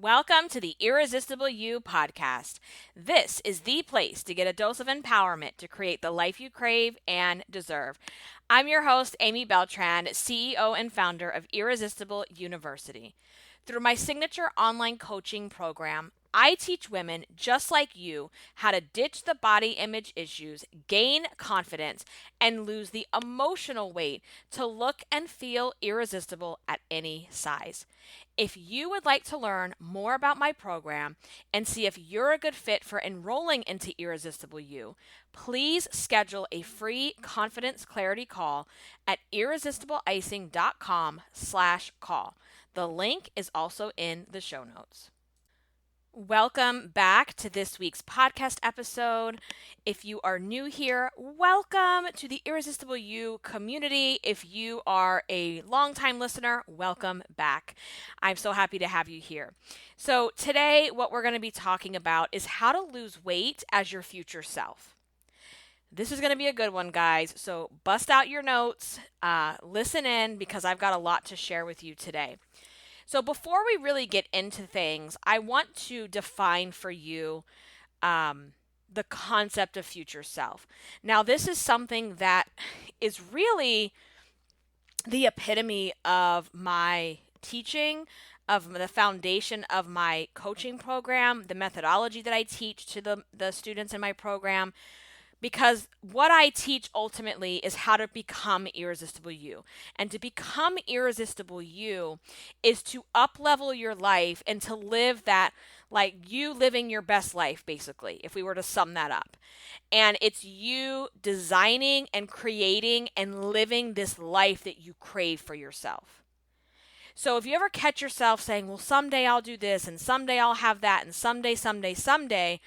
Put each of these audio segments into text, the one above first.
Welcome to the Irresistible You podcast. This is the place to get a dose of empowerment to create the life you crave and deserve. I'm your host, Amy Beltran, CEO and founder of Irresistible University. Through my signature online coaching program, I teach women just like you how to ditch the body image issues, gain confidence, and lose the emotional weight to look and feel irresistible at any size. If you would like to learn more about my program and see if you're a good fit for enrolling into Irresistible You, please schedule a free confidence clarity call at irresistibleicing.com/call. The link is also in the show notes. Welcome back to this week's podcast episode. If you are new here, welcome to the Irresistible You community. If you are a longtime listener, welcome back. I'm so happy to have you here. So today, what we're going to be talking about is how to lose weight as your future self. This is going to be a good one, guys. So bust out your notes, listen in, because I've got a lot to share with you today. So before we really get into things, I want to define for you the concept of future self. Now, this is something that is really the epitome of my teaching, of the foundation of my coaching program, the methodology that I teach to the students in my program. Because what I teach ultimately is how to become irresistible you. And to become irresistible you is to up-level your life and to live that, like you living your best life, basically, if we were to sum that up. And it's you designing and creating and living this life that you crave for yourself. So if you ever catch yourself saying, well, someday I'll do this and someday I'll have that and someday,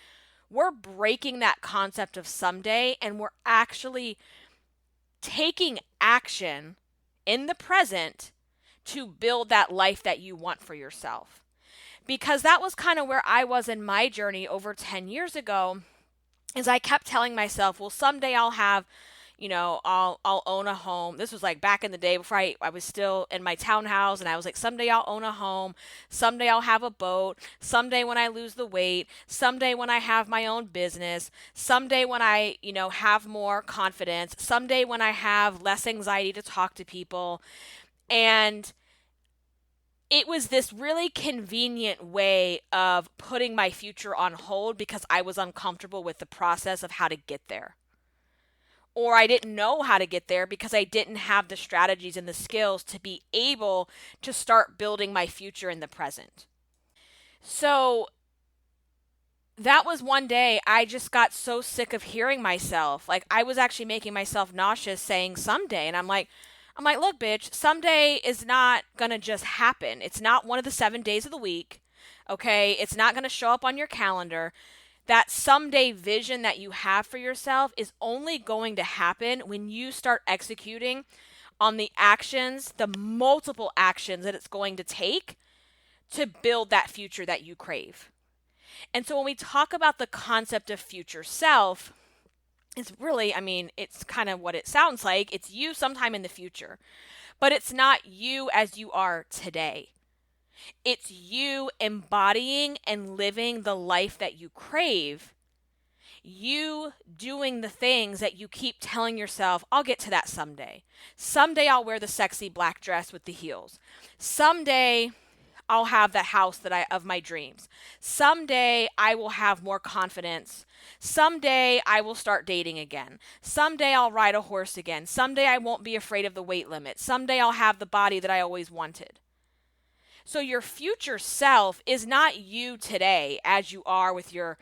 we're breaking that concept of someday, and we're actually taking action in the present to build that life that you want for yourself. Because that was kind of where I was in my journey over 10 years ago, is I kept telling myself, well, someday I'll have, I'll own a home. This was like back in the day before I was still in my townhouse, and I was like, someday I'll own a home. Someday I'll have a boat. Someday when I lose the weight. Someday when I have my own business. Someday when I, have more confidence. Someday when I have less anxiety to talk to people. And it was this really convenient way of putting my future on hold because I was uncomfortable with the process of how to get there. Or I didn't know how to get there because I didn't have the strategies and the skills to be able to start building my future in the present. So that was one day I just got so sick of hearing myself. Like I was actually making myself nauseous saying someday. And I'm like, look, bitch, someday is not going to just happen. It's not one of the 7 days of the week. Okay. It's not going to show up on your calendar. That someday vision that you have for yourself is only going to happen when you start executing on the actions, the multiple actions that it's going to take to build that future that you crave. And so when we talk about the concept of future self, it's really, it's kind of what it sounds like. It's you sometime in the future, but it's not you as you are today. It's you embodying and living the life that you crave. You doing the things that you keep telling yourself, I'll get to that someday. Someday I'll wear the sexy black dress with the heels. Someday I'll have the house of my dreams. Someday I will have more confidence. Someday I will start dating again. Someday I'll ride a horse again. Someday I won't be afraid of the weight limit. Someday I'll have the body that I always wanted. So your future self is not you today as you are with your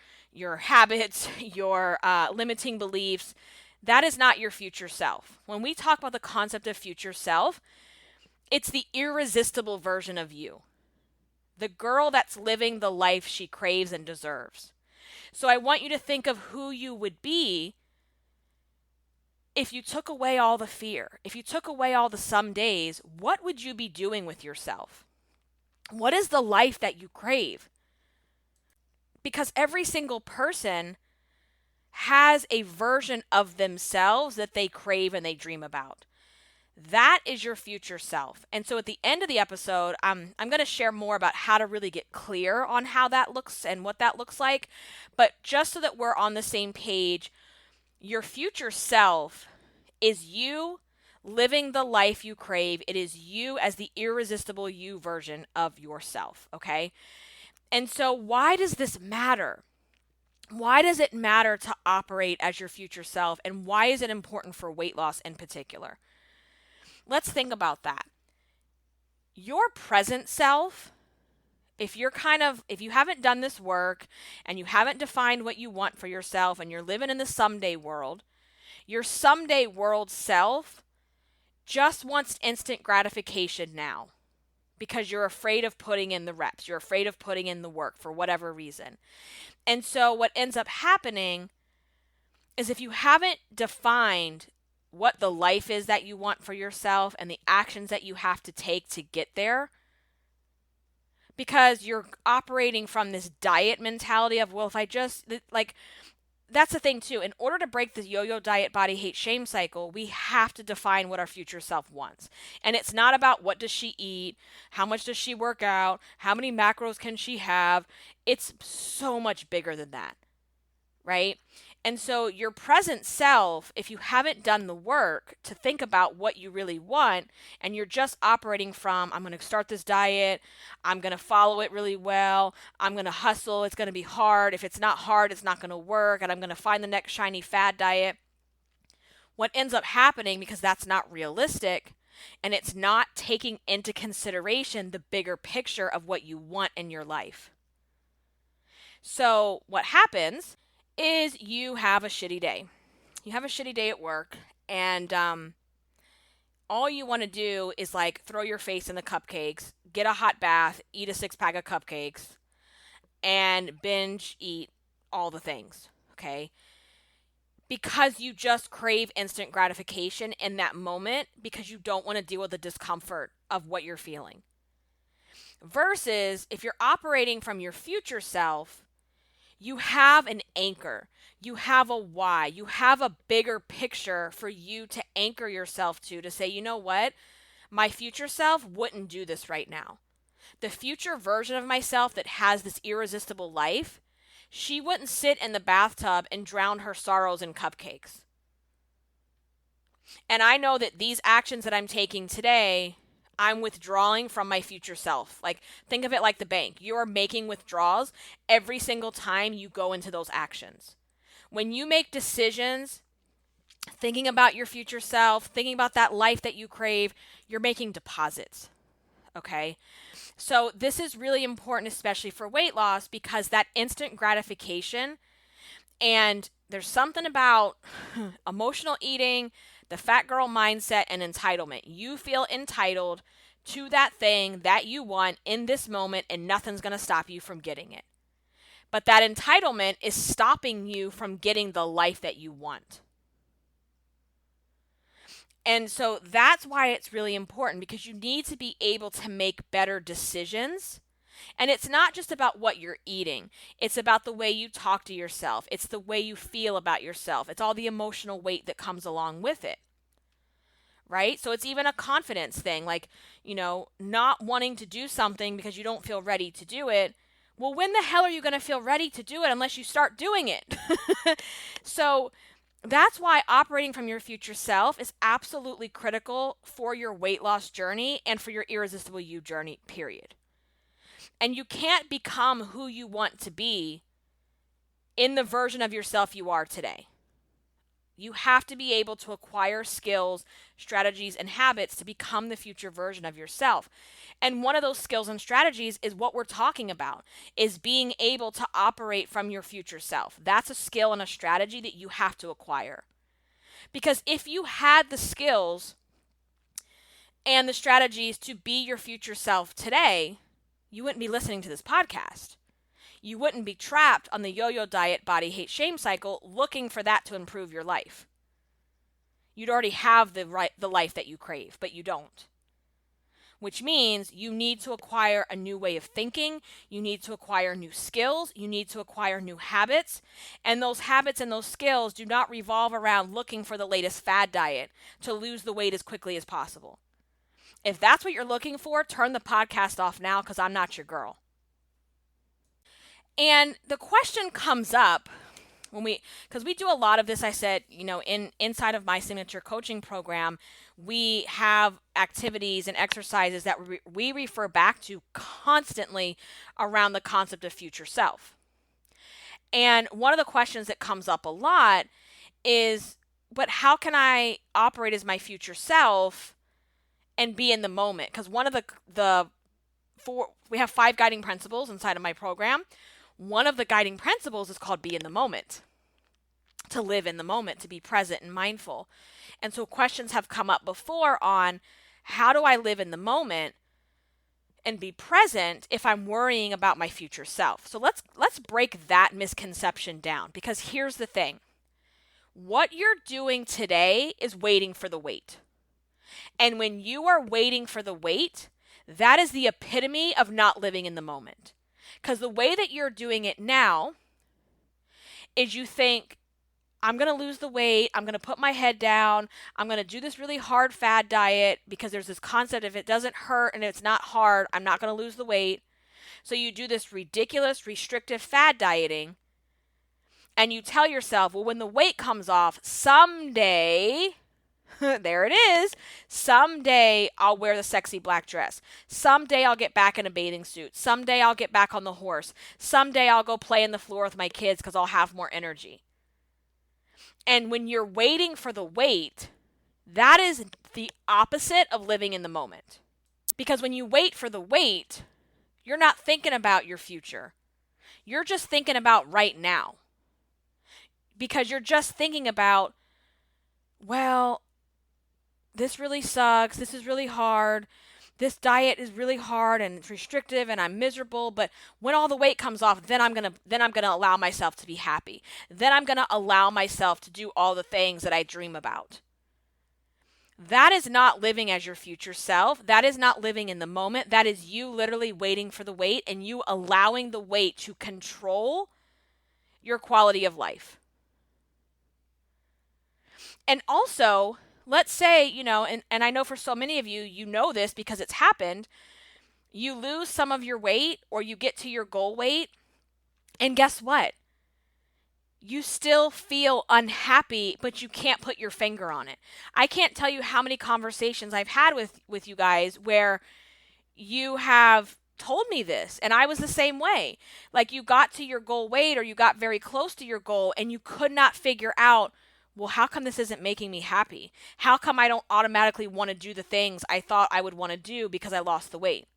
habits, your limiting beliefs. That is not your future self. When we talk about the concept of future self, it's the irresistible version of you. The girl that's living the life she craves and deserves. So I want you to think of who you would be if you took away all the fear. If you took away all the some days, what would you be doing with yourself? What is the life that you crave? Because every single person has a version of themselves that they crave and they dream about. That is your future self. And so at the end of the episode, I'm going to share more about how to really get clear on how that looks and what that looks like. But just so that we're on the same page, your future self is you living the life you crave. It is you as the irresistible you version of yourself, okay? And so why does this matter? Why does it matter to operate as your future self, and why is it important for weight loss in particular? Let's think about that. Your present self, if you haven't done this work and you haven't defined what you want for yourself and you're living in the someday world, your someday world self just wants instant gratification now because you're afraid of putting in the reps. You're afraid of putting in the work for whatever reason. And so what ends up happening is if you haven't defined what the life is that you want for yourself and the actions that you have to take to get there, because you're operating from this diet mentality of, well, if I just, like, that's the thing too. In order to break the yo-yo diet body hate shame cycle, we have to define what our future self wants. And it's not about what does she eat, how much does she work out, how many macros can she have. It's so much bigger than that, right? And so your present self, if you haven't done the work to think about what you really want, and you're just operating from, I'm going to start this diet, I'm going to follow it really well, I'm going to hustle, it's going to be hard. If it's not hard, it's not going to work, and I'm going to find the next shiny fad diet. What ends up happening, because that's not realistic, and it's not taking into consideration the bigger picture of what you want in your life. So what happens is you have a shitty day. You have a shitty day at work, and all you want to do is like throw your face in the cupcakes, get a hot bath, eat a 6-pack of cupcakes, and binge eat all the things, okay? Because you just crave instant gratification in that moment because you don't want to deal with the discomfort of what you're feeling. Versus if you're operating from your future self, you have an anchor, you have a why, you have a bigger picture for you to anchor yourself to say, you know what, my future self wouldn't do this right now. The future version of myself that has this irresistible life, she wouldn't sit in the bathtub and drown her sorrows in cupcakes. And I know that these actions that I'm taking today, I'm withdrawing from my future self. Like, think of it like the bank. You are making withdrawals every single time you go into those actions. When you make decisions, thinking about your future self, thinking about that life that you crave, you're making deposits. Okay? So this is really important, especially for weight loss, because that instant gratification, and there's something about emotional eating, the fat girl mindset, and entitlement. You feel entitled to that thing that you want in this moment, and nothing's going to stop you from getting it. But that entitlement is stopping you from getting the life that you want. And so that's why it's really important, because you need to be able to make better decisions. And it's not just about what you're eating. It's about the way you talk to yourself. It's the way you feel about yourself. It's all the emotional weight that comes along with it. Right? So it's even a confidence thing, like, not wanting to do something because you don't feel ready to do it. Well, when the hell are you going to feel ready to do it unless you start doing it? So that's why operating from your future self is absolutely critical for your weight loss journey and for your irresistible you journey, period. And you can't become who you want to be in the version of yourself you are today. You have to be able to acquire skills, strategies, and habits to become the future version of yourself. And one of those skills and strategies is what we're talking about, is being able to operate from your future self. That's a skill and a strategy that you have to acquire. Because if you had the skills and the strategies to be your future self today, you wouldn't be listening to this podcast. You wouldn't be trapped on the yo-yo diet body hate shame cycle looking for that to improve your life. You'd already have the life that you crave, but you don't. which means you need to acquire a new way of thinking. You need to acquire new skills. You need to acquire new habits. And those habits and those skills do not revolve around looking for the latest fad diet to lose the weight as quickly as possible. If that's what you're looking for, turn the podcast off now because I'm not your girl. And the question comes up because we do a lot of this. I said, inside of my signature coaching program, we have activities and exercises that we refer back to constantly around the concept of future self. And one of the questions that comes up a lot is, but how can I operate as my future self and be in the moment? Because one of we have 5 guiding principles inside of my program. One of the guiding principles is called be in the moment, to live in the moment, to be present and mindful. And so questions have come up before on how do I live in the moment and be present if I'm worrying about my future self. So let's break that misconception down, because here's the thing. What you're doing today is waiting for the wait. And when you are waiting for the wait, that is the epitome of not living in the moment. Because the way that you're doing it now is you think, I'm going to lose the weight, I'm going to put my head down, I'm going to do this really hard fad diet because there's this concept if it doesn't hurt and it's not hard, I'm not going to lose the weight. So you do this ridiculous restrictive fad dieting and you tell yourself, well, when the weight comes off, someday, there it is, someday I'll wear the sexy black dress. Someday I'll get back in a bathing suit. Someday I'll get back on the horse. Someday I'll go play in the floor with my kids because I'll have more energy. And when you're waiting for the wait, that is the opposite of living in the moment. Because when you wait for the wait, you're not thinking about your future. You're just thinking about right now. Because you're just thinking about, well, this really sucks. This is really hard. This diet is really hard and it's restrictive and I'm miserable, but when all the weight comes off, then I'm going to allow myself to be happy. Then I'm going to allow myself to do all the things that I dream about. That is not living as your future self. That is not living in the moment. That is you literally waiting for the wait and you allowing the wait to control your quality of life. And also, let's say, and I know for so many of you, you know this because it's happened, you lose some of your weight or you get to your goal weight, and guess what? You still feel unhappy, but you can't put your finger on it. I can't tell you how many conversations I've had with you guys where you have told me this, and I was the same way. Like you got to your goal weight or you got very close to your goal and you could not figure out, well, how come this isn't making me happy? How come I don't automatically want to do the things I thought I would want to do because I lost the weight?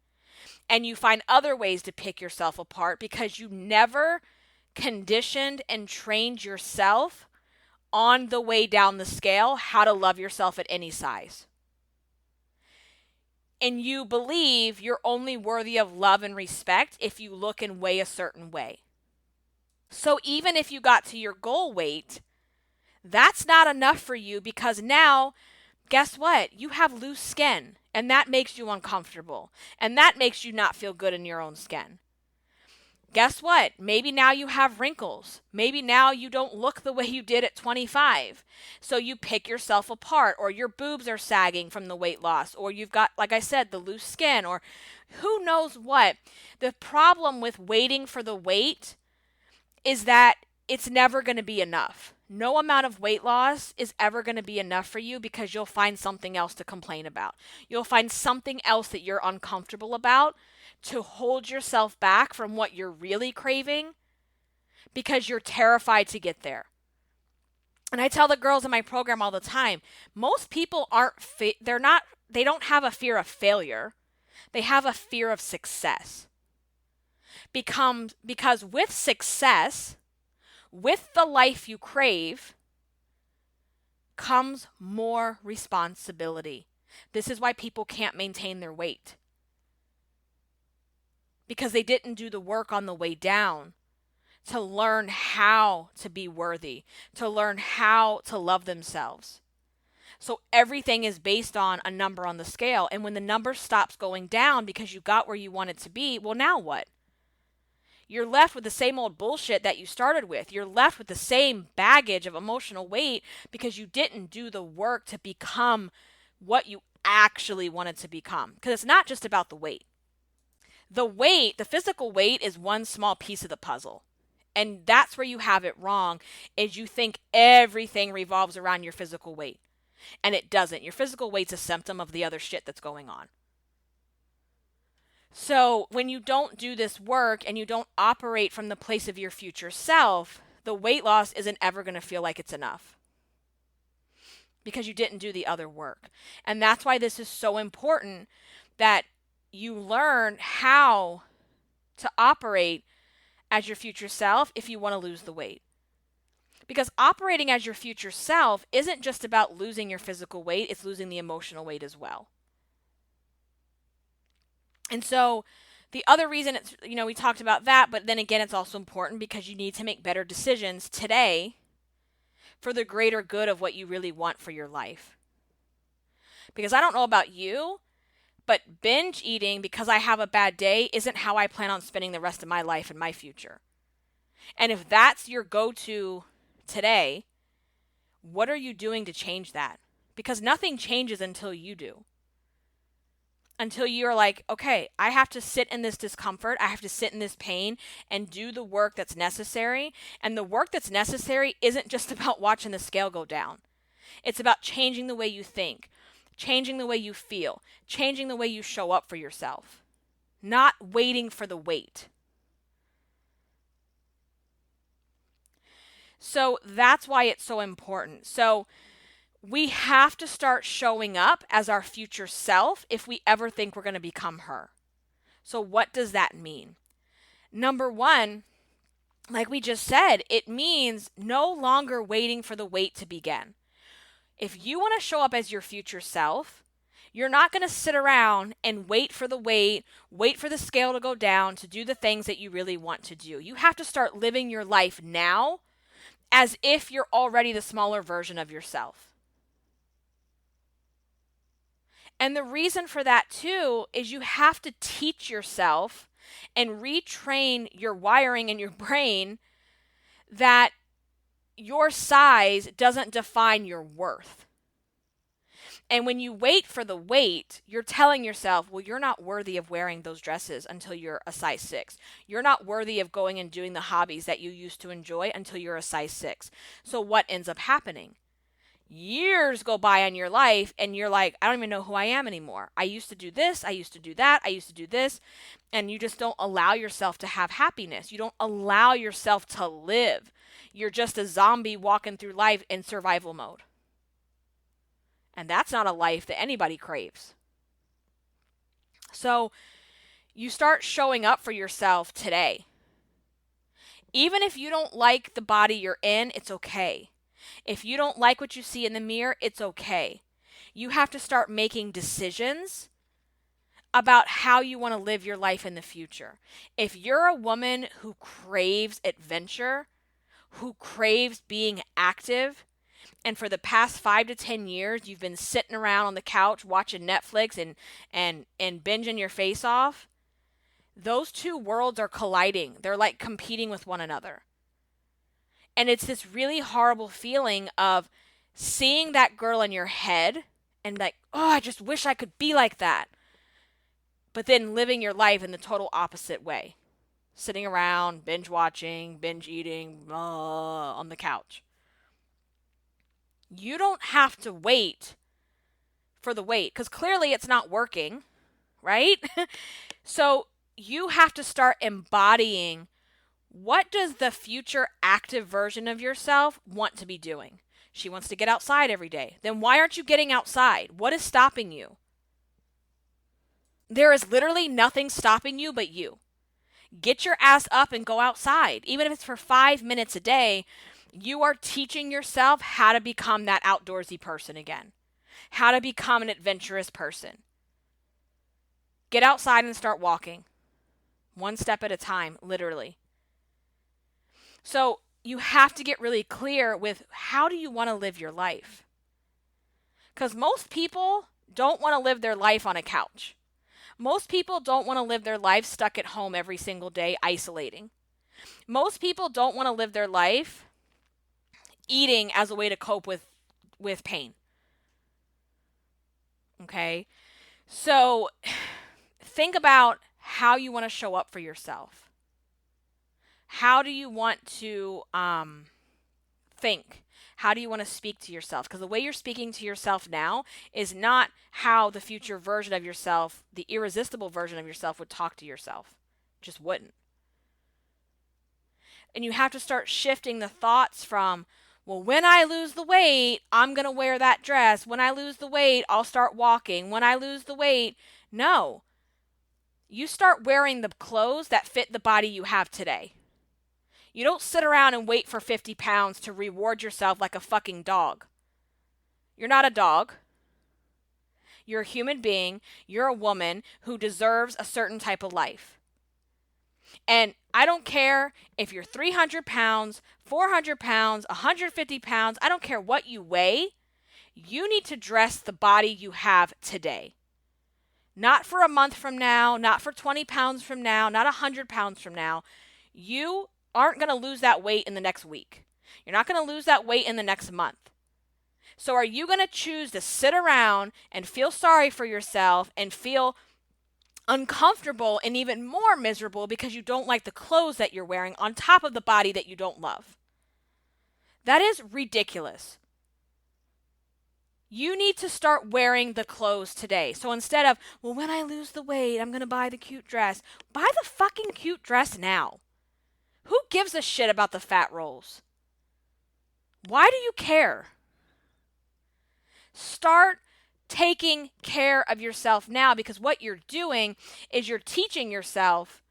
And you find other ways to pick yourself apart because you never conditioned and trained yourself on the way down the scale how to love yourself at any size. And you believe you're only worthy of love and respect if you look and weigh a certain way. So even if you got to your goal weight, that's not enough for you because now, guess what? You have loose skin and that makes you uncomfortable and that makes you not feel good in your own skin. Guess what? Maybe now you have wrinkles. Maybe now you don't look the way you did at 25. So you pick yourself apart or your boobs are sagging from the weight loss or you've got, like I said, the loose skin or who knows what. The problem with waiting for the weight is that it's never going to be enough. No amount of weight loss is ever going to be enough for you because you'll find something else to complain about. You'll find something else that you're uncomfortable about to hold yourself back from what you're really craving because you're terrified to get there. And I tell the girls in my program all the time, most people they don't have a fear of failure. They have a fear of success. Because with success, with the life you crave, comes more responsibility. This is why people can't maintain their weight. Because they didn't do the work on the way down to learn how to be worthy, to learn how to love themselves. So everything is based on a number on the scale. And when the number stops going down because you got where you want it to be, well, now what? You're left with the same old bullshit that you started with. You're left with the same baggage of emotional weight because you didn't do the work to become what you actually wanted to become. Because it's not just about the weight. The weight, the physical weight, is one small piece of the puzzle. And that's where you have it wrong, is you think everything revolves around your physical weight. And it doesn't. Your physical weight's a symptom of the other shit that's going on. So when you don't do this work and you don't operate from the place of your future self, the weight loss isn't ever going to feel like it's enough because you didn't do the other work. And that's why this is so important, that you learn how to operate as your future self if you want to lose the weight. Because operating as your future self isn't just about losing your physical weight, it's losing the emotional weight as well. And so the other reason it's, we talked about that, but then again, it's also important because you need to make better decisions today for the greater good of what you really want for your life. Because I don't know about you, but binge eating because I have a bad day isn't how I plan on spending the rest of my life and my future. And if that's your go-to today, what are you doing to change that? Because nothing changes until you do. Until you're like, okay, I have to sit in this discomfort, I have to sit in this pain and do the work that's necessary. And the work that's necessary isn't just about watching the scale go down. It's about changing the way you think, changing the way you feel, changing the way you show up for yourself, not waiting for the weight. So that's why it's so important. So we have to start showing up as our future self if we ever think we're going to become her. So what does that mean? Number one, like we just said, it means no longer waiting for the wait to begin. If you want to show up as your future self, you're not going to sit around and wait for the wait for the scale to go down to do the things that you really want to do. You have to start living your life now as if you're already the smaller version of yourself. And the reason for that too is you have to teach yourself and retrain your wiring in your brain that your size doesn't define your worth. And when you wait for the weight, you're telling yourself, well, you're not worthy of wearing those dresses until you're a size 6. You're not worthy of going and doing the hobbies that you used to enjoy until you're a size 6. So what ends up happening? Years go by in your life and you're like, I don't even know who I am anymore. I used to do this, I used to do that, I used to do this. And you just don't allow yourself to have happiness. You don't allow yourself to live. You're just a zombie walking through life in survival mode. And that's not a life that anybody craves. So you start showing up for yourself today. Even if you don't like the body you're in, it's okay. If you don't like what you see in the mirror, it's okay. You have to start making decisions about how you want to live your life in the future. If you're a woman who craves adventure, who craves being active, and for the past 5 to 10 years, you've been sitting around on the couch watching Netflix and binging your face off, those two worlds are colliding. They're like competing with one another. And it's this really horrible feeling of seeing that girl in your head and like, oh, I just wish I could be like that. But then living your life in the total opposite way. Sitting around, binge watching, binge eating, on the couch. You don't have to wait for the wait because clearly it's not working, right? So you have to start embodying, what does the future active version of yourself want to be doing? She wants to get outside every day. Then why aren't you getting outside? What is stopping you? There is literally nothing stopping you but you. Get your ass up and go outside. Even if it's for 5 minutes a day, you are teaching yourself how to become that outdoorsy person again. How to become an adventurous person. Get outside and start walking. One step at a time, literally. So you have to get really clear with, how do you want to live your life? Because most people don't want to live their life on a couch. Most people don't want to live their life stuck at home every single day, isolating. Most people don't want to live their life eating as a way to cope with pain. Okay? So think about how you want to show up for yourself. How do you want to think? How do you want to speak to yourself? Because the way you're speaking to yourself now is not how the future version of yourself, the irresistible version of yourself, would talk to yourself. Just wouldn't. And you have to start shifting the thoughts from, well, when I lose the weight, I'm going to wear that dress. When I lose the weight, I'll start walking. When I lose the weight, no. You start wearing the clothes that fit the body you have today. You don't sit around and wait for 50 pounds to reward yourself like a fucking dog. You're not a dog. You're a human being. You're a woman who deserves a certain type of life. And I don't care if you're 300 pounds, 400 pounds, 150 pounds. I don't care what you weigh. You need to dress the body you have today. Not for a month from now, not for 20 pounds from now, not 100 pounds from now. You aren't going to lose that weight in the next week. You're not going to lose that weight in the next month. So are you going to choose to sit around and feel sorry for yourself and feel uncomfortable and even more miserable because you don't like the clothes that you're wearing on top of the body that you don't love? That is ridiculous. You need to start wearing the clothes today. So instead of, well, when I lose the weight, I'm going to buy the cute dress. Buy the fucking cute dress now. Who gives a shit about the fat rolls? Why do you care? Start taking care of yourself now, because what you're doing is you're teaching yourself,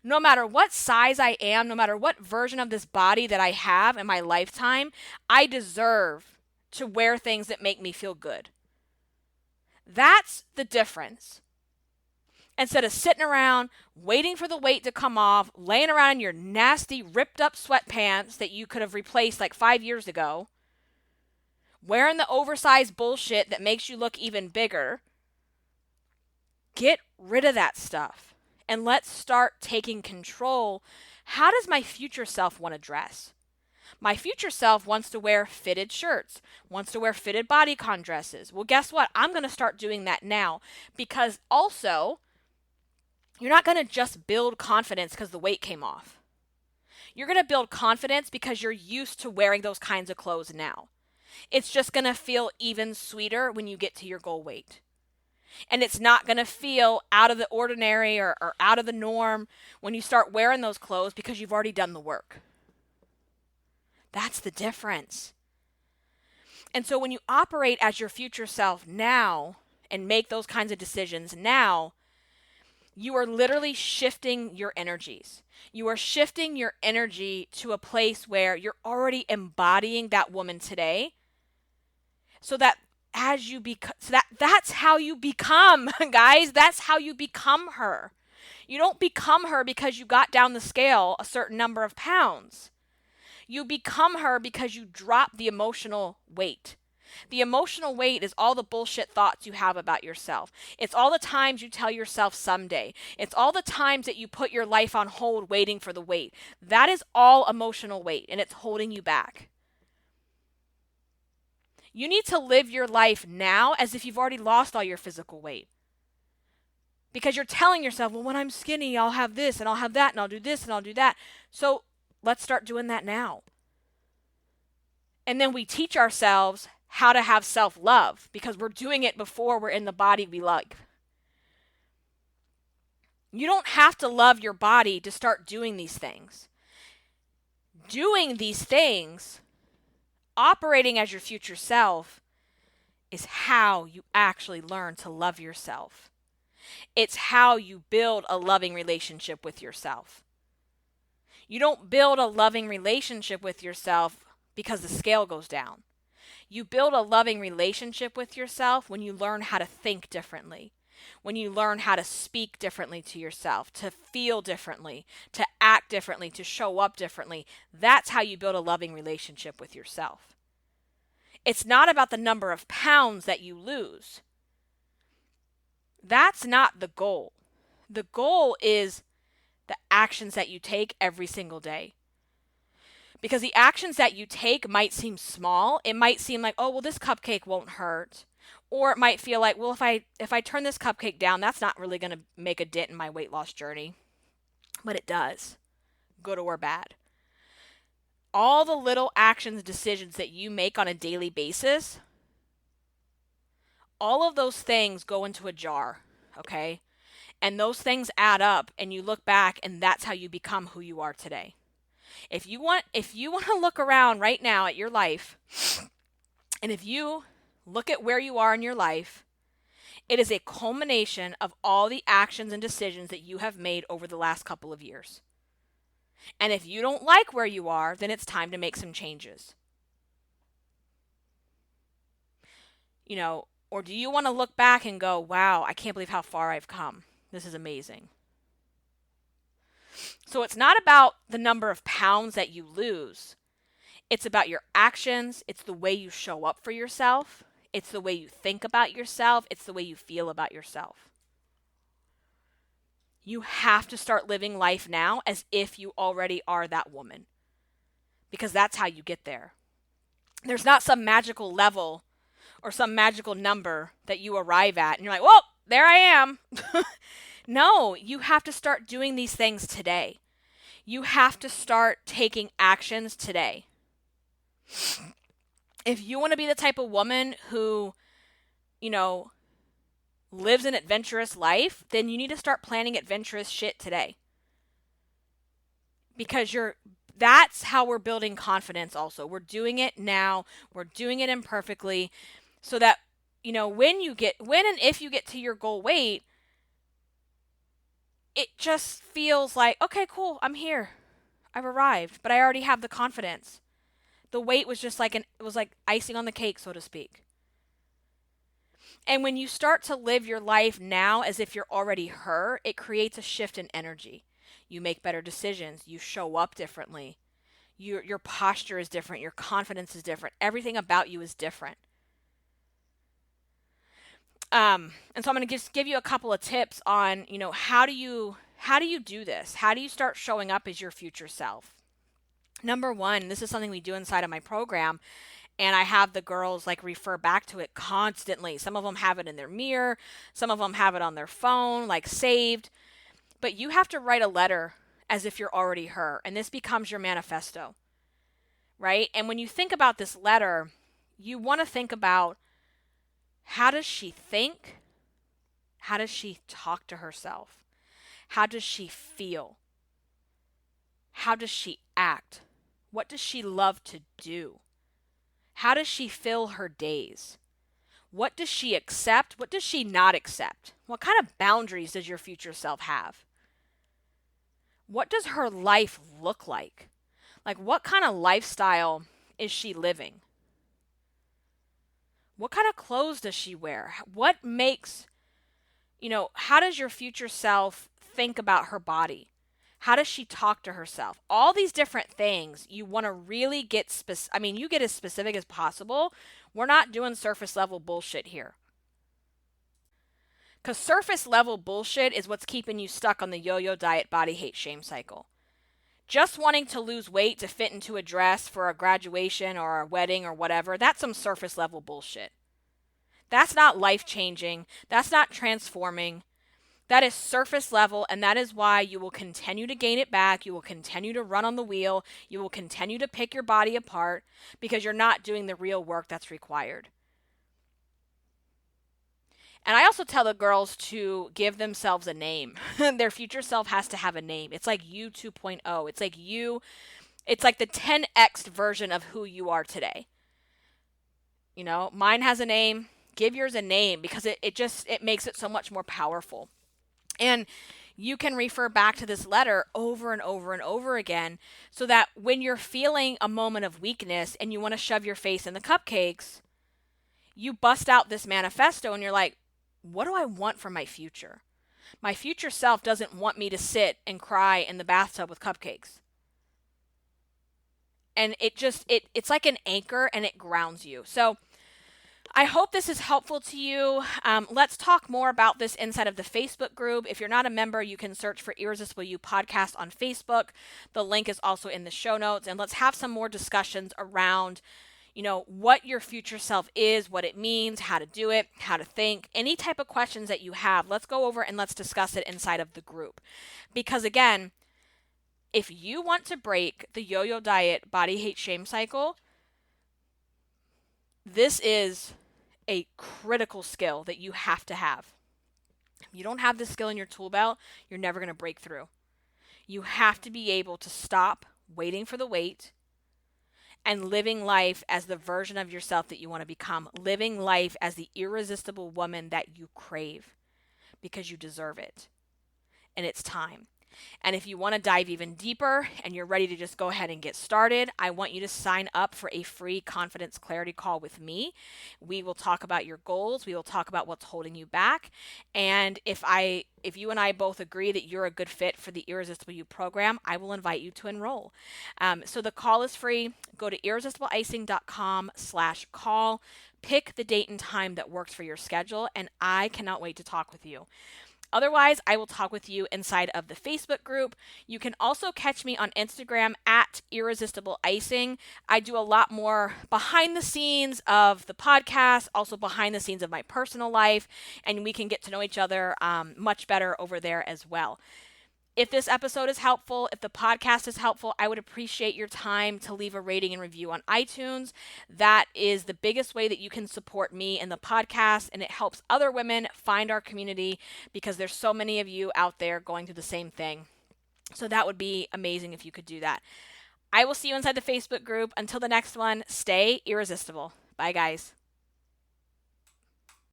no matter what size I am, no matter what version of this body that I have in my lifetime, I deserve to wear things that make me feel good. That's the difference. Instead of sitting around, waiting for the weight to come off, laying around in your nasty, ripped up sweatpants that you could have replaced like 5 years ago, wearing the oversized bullshit that makes you look even bigger, get rid of that stuff. And let's start taking control. How does my future self want to dress? My future self wants to wear fitted shirts, wants to wear fitted bodycon dresses. Well, guess what? I'm going to start doing that now, because also, you're not going to just build confidence because the weight came off. You're going to build confidence because you're used to wearing those kinds of clothes now. It's just going to feel even sweeter when you get to your goal weight. And it's not going to feel out of the ordinary or out of the norm when you start wearing those clothes because you've already done the work. That's the difference. And so when you operate as your future self now and make those kinds of decisions now, you are literally shifting your energies. You are shifting your energy to a place where you're already embodying that woman today. So that as you become, that's how you become, guys. That's how you become her. You don't become her because you got down the scale a certain number of pounds. You become her because you drop the emotional weight. The emotional weight is all the bullshit thoughts you have about yourself. It's all the times you tell yourself someday. It's all the times that you put your life on hold waiting for the weight. That is all emotional weight, and it's holding you back. You need to live your life now as if you've already lost all your physical weight. Because you're telling yourself, well, when I'm skinny, I'll have this and I'll have that and I'll do this and I'll do that. So let's start doing that now. And then we teach ourselves how to have self-love because we're doing it before we're in the body we like. You don't have to love your body to start doing these things. Doing these things, operating as your future self, is how you actually learn to love yourself. It's how you build a loving relationship with yourself. You don't build a loving relationship with yourself because the scale goes down. You build a loving relationship with yourself when you learn how to think differently, when you learn how to speak differently to yourself, to feel differently, to act differently, to show up differently. That's how you build a loving relationship with yourself. It's not about the number of pounds that you lose. That's not the goal. The goal is the actions that you take every single day. Because the actions that you take might seem small. It might seem like, oh, well, this cupcake won't hurt. Or it might feel like, well, if I turn this cupcake down, that's not really going to make a dent in my weight loss journey. But it does, good or bad. All the little actions, decisions that you make on a daily basis, all of those things go into a jar, okay? And those things add up, and you look back, and that's how you become who you are today. If you want to look around right now at your life, and if you look at where you are in your life, it is a culmination of all the actions and decisions that you have made over the last couple of years. And if you don't like where you are, then it's time to make some changes. Or do you want to look back and go, wow, I can't believe how far I've come. This is amazing. So it's not about the number of pounds that you lose. It's about your actions. It's the way you show up for yourself. It's the way you think about yourself. It's the way you feel about yourself. You have to start living life now as if you already are that woman. Because that's how you get there. There's not some magical level or some magical number that you arrive at and you're like, well, there I am. No, you have to start doing these things today. You have to start taking actions today. If you want to be the type of woman who, lives an adventurous life, then you need to start planning adventurous shit today. Because that's how we're building confidence also. We're doing it now. We're doing it imperfectly so that, when and if you get to your goal weight, it just feels like, okay, cool, I'm here. I've arrived, but I already have the confidence. The weight was just like it was like icing on the cake, so to speak. And when you start to live your life now as if you're already her, it creates a shift in energy. You make better decisions. You show up differently. Your posture is different. Your confidence is different. Everything about you is different. And so I'm going to just give you a couple of tips on, how do you do this? How do you start showing up as your future self? Number one, this is something we do inside of my program, and I have the girls refer back to it constantly. Some of them have it in their mirror. Some of them have it on their phone, saved. But you have to write a letter as if you're already her, and this becomes your manifesto, right? And when you think about this letter, you want to think about, how does she think? How does she talk to herself? How does she feel? How does she act? What does she love to do? How does she fill her days? What does she accept? What does she not accept? What kind of boundaries does your future self have? What does her life look like? What kind of lifestyle is she living? What kind of clothes does she wear? What makes, how does your future self think about her body? How does she talk to herself? All these different things you want to really get you get as specific as possible. We're not doing surface level bullshit here. Because surface level bullshit is what's keeping you stuck on the yo-yo diet body hate shame cycle. Just wanting to lose weight to fit into a dress for a graduation or a wedding or whatever, that's some surface level bullshit. That's not life-changing. That's not transforming. That is surface level, and that is why you will continue to gain it back. You will continue to run on the wheel. You will continue to pick your body apart because you're not doing the real work that's required. And I also tell the girls to give themselves a name. Their future self has to have a name. It's like you 2.0. It's like you. It's like the 10x version of who you are today. Mine has a name. Give yours a name because it makes it so much more powerful. And you can refer back to this letter over and over and over again so that when you're feeling a moment of weakness and you want to shove your face in the cupcakes, you bust out this manifesto and you're like, what do I want for my future? My future self doesn't want me to sit and cry in the bathtub with cupcakes. and it's like an anchor, and it grounds you. So I hope this is helpful to you. Let's talk more about this inside of the Facebook group. If you're not a member, you can search for Irresistible You podcast on Facebook. The link is also in the show notes. And let's have some more discussions around, what your future self is, what it means, how to do it, how to think, any type of questions that you have. Let's go over and let's discuss it inside of the group. Because again, if you want to break the yo-yo diet body hate shame cycle, this is a critical skill that you have to have. If you don't have this skill in your tool belt, you're never going to break through. You have to be able to stop waiting for the wait and living life as the version of yourself that you want to become, living life as the irresistible woman that you crave, because you deserve it. And it's time. And if you want to dive even deeper and you're ready to just go ahead and get started, I want you to sign up for a free confidence clarity call with me. We will talk about your goals. We will talk about what's holding you back. And if you and I both agree that you're a good fit for the Irresistible You program, I will invite you to enroll. So the call is free. Go to irresistibleicing.com/call. Pick the date and time that works for your schedule, and I cannot wait to talk with you. Otherwise, I will talk with you inside of the Facebook group. You can also catch me on Instagram at Irresistible Icing. I do a lot more behind the scenes of the podcast, also behind the scenes of my personal life, and we can get to know each other much better over there as well. If this episode is helpful, if the podcast is helpful, I would appreciate your time to leave a rating and review on iTunes. That is the biggest way that you can support me and the podcast, and it helps other women find our community because there's so many of you out there going through the same thing. So that would be amazing if you could do that. I will see you inside the Facebook group. Until the next one, stay irresistible. Bye, guys.